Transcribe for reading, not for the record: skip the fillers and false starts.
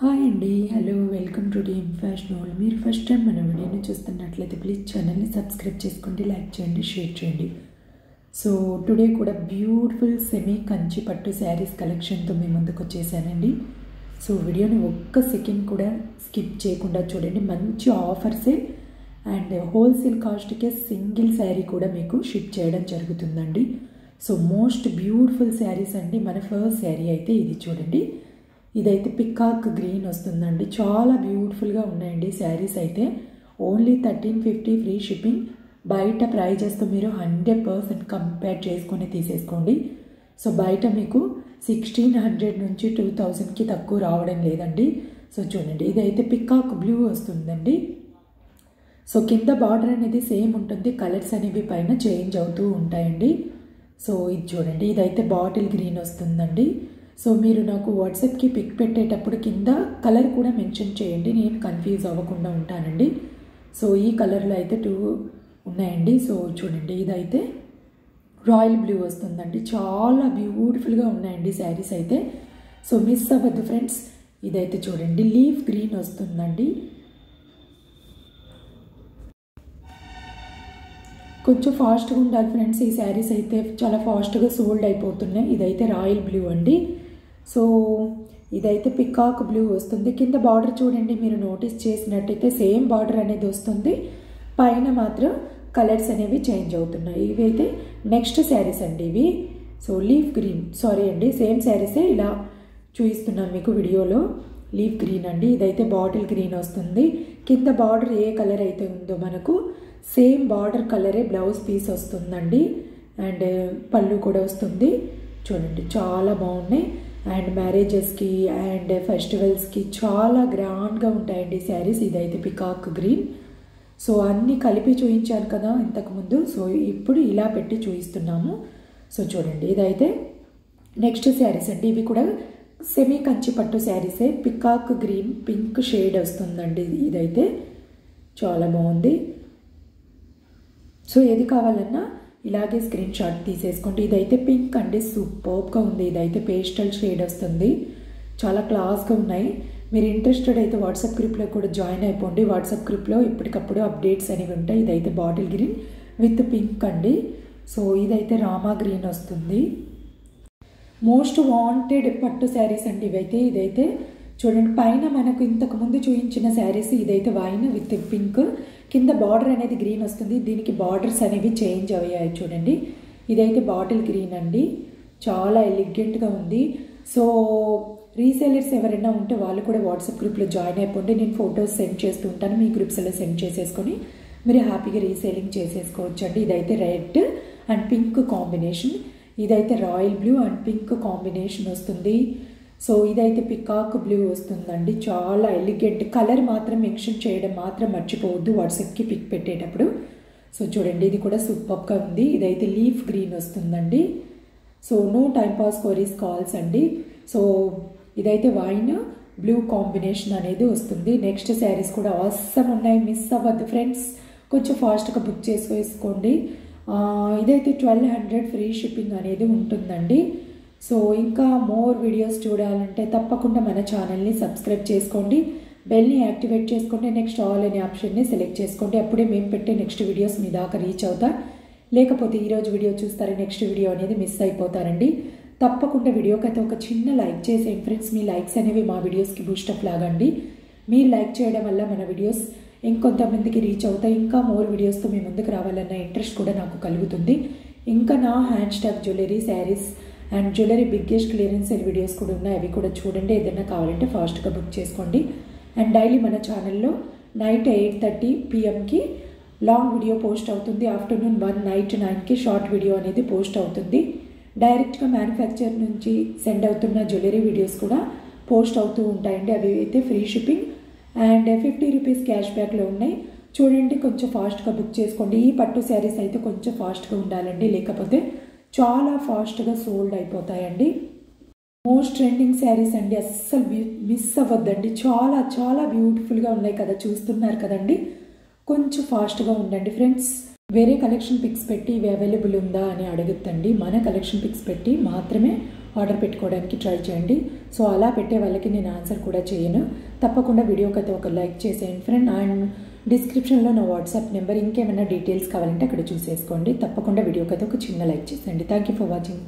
Hi అండి, hello, welcome to team fashion world. మీరు first time మన వీడియోని చూస్తున్నట్లయితే ప్లీజ్ ఛానల్ని సబ్స్క్రైబ్ చేసుకోండి, లైక్ చేయండి, షేర్ చేయండి. సో టుడే కూడా బ్యూటిఫుల్ సెమీ కంచి పట్టు శారీస్ కలెక్షన్తో మీ ముందుకు వచ్చేసానండి. సో వీడియోని ఒక్క సెకండ్ కూడా స్కిప్ చేయకుండా చూడండి. మంచి ఆఫర్సే అండ్ హోల్సేల్ కాస్ట్కే సింగిల్ శారీ కూడా మీకు షిప్ చేయడం జరుగుతుందండి. సో మోస్ట్ బ్యూటిఫుల్ శారీస్ అండి. మన ఫస్ట్ శారీ అయితే ఇది చూడండి. ఇదైతే పికాక్ గ్రీన్ వస్తుందండి. చాలా బ్యూటిఫుల్గా ఉన్నాయండి శారీస్ అయితే. Only 1350 free shipping. బయట ప్రైజెస్తో మీరు 100% కంపేర్ చేసుకొని తీసేసుకోండి. సో బయట మీకు 1600 నుంచి 2000కి తక్కువ రావడం లేదండి. సో చూడండి, ఇదైతే పికాక్ బ్లూ వస్తుందండి. సో కింద బార్డర్ అనేది సేమ్ ఉంటుంది, కలర్స్ అనేవి పైన చేంజ్ అవుతూ ఉంటాయండి. సో ఇది చూడండి, ఇదైతే బాటిల్ గ్రీన్ వస్తుందండి. సో మీరు నాకు వాట్సాప్కి పిక్ పెట్టేటప్పుడు కింద కలర్ కూడా మెన్షన్ చేయండి, నేను కన్ఫ్యూజ్ అవ్వకుండా ఉంటానండి. సో ఈ కలర్లో అయితే 2 ఉన్నాయండి. సో చూడండి, ఇదైతే రాయల్ బ్లూ వస్తుందండి. చాలా బ్యూటిఫుల్గా ఉన్నాయండి శారీస్ అయితే. సో మిస్ అవ్వద్దు ఫ్రెండ్స్. ఇదైతే చూడండి, లీఫ్ గ్రీన్ వస్తుందండి. కొంచెం ఫాస్ట్గా ఉండాలి ఫ్రెండ్స్. ఈ శారీస్ అయితే చాలా ఫాస్ట్గా సోల్డ్ అయిపోతున్నాయి. ఇదైతే రాయల్ బ్లూ అండి. సో ఇదైతే పికాక్ బ్లూ వస్తుంది. కింద బార్డర్ చూడండి, మీరు నోటీస్ చేసినట్టయితే సేమ్ బార్డర్ అనేది వస్తుంది, పైన మాత్రం కలర్స్ అనేవి చేంజ్ అవుతున్నాయి. ఇవి అయితే నెక్స్ట్ శారీస్ అండి ఇవి. సో లీఫ్ గ్రీన్, సారీ అండి, సేమ్ శారీసే ఇలా చూపిస్తున్నాను మీకు వీడియోలో. లీఫ్ గ్రీన్ అండి. ఇదైతే బాటిల్ గ్రీన్ వస్తుంది. కింద బార్డర్ ఏ కలర్ అయితే ఉందో మనకు సేమ్ బార్డర్ కలరే బ్లౌజ్ పీస్ వస్తుందండి. అండ్ పళ్ళు కూడా వస్తుంది. చూడండి, చాలా బాగున్నాయి. అండ్ మ్యారేజెస్కి అండ్ ఫెస్టివల్స్కి చాలా గ్రాండ్గా ఉంటాయండి శారీస్. ఇదైతే పికాక్ గ్రీన్. సో అన్నీ కలిపి చూపించాను కదా ఇంతకుముందు. సో ఇప్పుడు ఇలా పెట్టి చూపిస్తున్నాము. సో చూడండి, ఇదైతే నెక్స్ట్ శారీస్ అండి. ఇవి కూడా సెమీ కంచి పట్టు శారీసే. పికాక్ గ్రీన్ పింక్ షేడ్ వస్తుందండి. ఇదైతే చాలా బాగుంది. సో ఏది కావాలన్నా ఇలాగే స్క్రీన్ షాట్ తీసేసుకోండి. ఇదైతే పింక్ అండి, సూపర్గా ఉంది. ఇదైతే పేస్టల్ షేడ్ వస్తుంది. చాలా క్లాస్గా ఉన్నాయి. మీరు ఇంట్రెస్టెడ్ అయితే వాట్సాప్ గ్రూప్లో కూడా జాయిన్ అయిపోండి. వాట్సాప్ గ్రూప్లో ఇప్పటికప్పుడు అప్డేట్స్ అనేవి ఉంటాయి. ఇదైతే బాటిల్ గ్రీన్ విత్ పింక్ అండి. సో ఇదైతే రామా గ్రీన్ వస్తుంది. మోస్ట్ వాంటెడ్ పట్టు శారీస్ అండి ఇవైతే. ఇదైతే చూడండి, పైన మనకు ఇంతకుముందు చూపించిన శారీస్. ఇదైతే వైన్ విత్ పింక్, కింద బార్డర్ అనేది గ్రీన్ వస్తుంది. దీనికి బార్డర్స్ అనేవి చేంజ్ అయ్యాయి చూడండి. ఇదైతే బాటిల్ గ్రీన్ అండి. చాలా ఎలిగెంట్గా ఉంది. సో రీసేలర్స్ ఎవరైనా ఉంటే వాళ్ళు కూడా వాట్సాప్ గ్రూప్లో జాయిన్ అయిపోండి. నేను ఫొటోస్ సెండ్ చేస్తూ ఉంటాను, మీ గ్రూప్స్లో సెండ్ చేసేసుకొని మీరు హ్యాపీగా రీసేలింగ్ చేసేసుకోవచ్చు అండి. ఇదైతే రెడ్ అండ్ పింక్ కాంబినేషన్. ఇదైతే royal blue and pink combination వస్తుంది. సో ఇదైతే పికాక్ బ్లూ వస్తుందండి. చాలా ఎలిగెంట్. కలర్ మాత్రం మెన్షన్ చేయడం మాత్రం మర్చిపోవద్దు వాట్సాప్కి పిక్ పెట్టేటప్పుడు. సో చూడండి, ఇది కూడా సూపర్గా ఉంది. ఇదైతే లీఫ్ గ్రీన్ వస్తుందండి. So no time pass queries calls అండి. సో ఇదైతే వైన్ బ్లూ కాంబినేషన్ అనేది వస్తుంది. నెక్స్ట్ శారీస్ కూడా అవసరం ఉన్నాయి, మిస్ అవ్వద్దు ఫ్రెండ్స్. కొంచెం ఫాస్ట్గా బుక్ చేసుకోండి. ఇదైతే 1200 ఫ్రీ షిప్పింగ్ అనేది ఉంటుందండి. సో ఇంకా మోర్ వీడియోస్ చూడాలంటే తప్పకుండా మన ఛానల్ని సబ్స్క్రైబ్ చేసుకోండి, బెల్ని యాక్టివేట్ చేసుకోండి, నెక్స్ట్ ఆల్ అనే ఆప్షన్ని సెలెక్ట్ చేసుకోండి. అప్పుడే మేము పెట్టే నెక్స్ట్ వీడియోస్ మీ దాకా రీచ్ అవుతారు. లేకపోతే ఈరోజు వీడియో చూస్తారు, నెక్స్ట్ వీడియో అనేది మిస్ అయిపోతారండి. తప్పకుండా వీడియోకి అయితే ఒక చిన్న లైక్ చేసేయండి ఫ్రెండ్స్. మీ లైక్స్ అనేవి మా వీడియోస్కి బూస్టప్ లాగండి. మీరు లైక్ చేయడం వల్ల మన వీడియోస్ ఇంకొంతమందికి రీచ్ అవుతాయి. ఇంకా మోర్ వీడియోస్తో మీ ముందుకు రావాలన్న ఇంట్రెస్ట్ కూడా నాకు కలుగుతుంది. ఇంకా నా hand stock jewellery, saris and jewellery biggest clearance sale videos కూడా ఉన్నాయి. అవి కూడా చూడండి. ఏదైనా కావాలంటే ఫాస్ట్గా బుక్ చేసుకోండి. అండ్ డైలీ మన ఛానల్లో night 8:30 PM long video post అవుతుంది. ఆఫ్టర్నూన్ 1 నైట్ 9కి షార్ట్ వీడియో అనేది పోస్ట్ అవుతుంది. డైరెక్ట్గా మ్యానుఫ్యాక్చర్ నుంచి సెండ్ అవుతున్న జ్యువెలరీ వీడియోస్ కూడా పోస్ట్ అవుతూ ఉంటాయండి. అవి అయితే free shipping and 50 rupees cash బ్యాక్లో ఉన్నాయి. చూడండి, కొంచెం ఫాస్ట్గా బుక్ చేసుకోండి. ఈ పట్టు శారీస్ అయితే కొంచెం ఫాస్ట్గా ఉండాలండి, లేకపోతే చాలా ఫాస్ట్గా సోల్డ్ అయిపోతాయండి. మోస్ట్ ట్రెండింగ్ శారీస్ అండి, అస్సలు మిస్ అవ్వద్దండి. చాలా చాలా బ్యూటిఫుల్గా ఉన్నాయి కదా, చూస్తున్నారు కదండి. కొంచెం ఫాస్ట్గా ఉండండి ఫ్రెండ్స్. వేరే కలెక్షన్ పిక్స్ పెట్టి ఇవి అవైలబుల్ ఉందా అని అడగద్దండి. మన కలెక్షన్ పిక్స్ పెట్టి మాత్రమే ఆర్డర్ పెట్టుకోవడానికి ట్రై చేయండి. సో అలా పెట్టే వాళ్ళకి నేను ఆన్సర్ కూడా చేయను. తప్పకుండా వీడియోకి అయితే ఒక లైక్ చేసేయండి ఫ్రెండ్. అండ్ డిస్క్రిప్షన్లో నా వాట్సాప్ నెంబర్, ఇంకేమైనా డీటెయిల్స్ కావాలంటే అక్కడ చూసేసుకోండి. తప్పకుండా వీడియోకి అయితే ఒక చిన్న లైక్ చేసేయండి. Thank you for watching.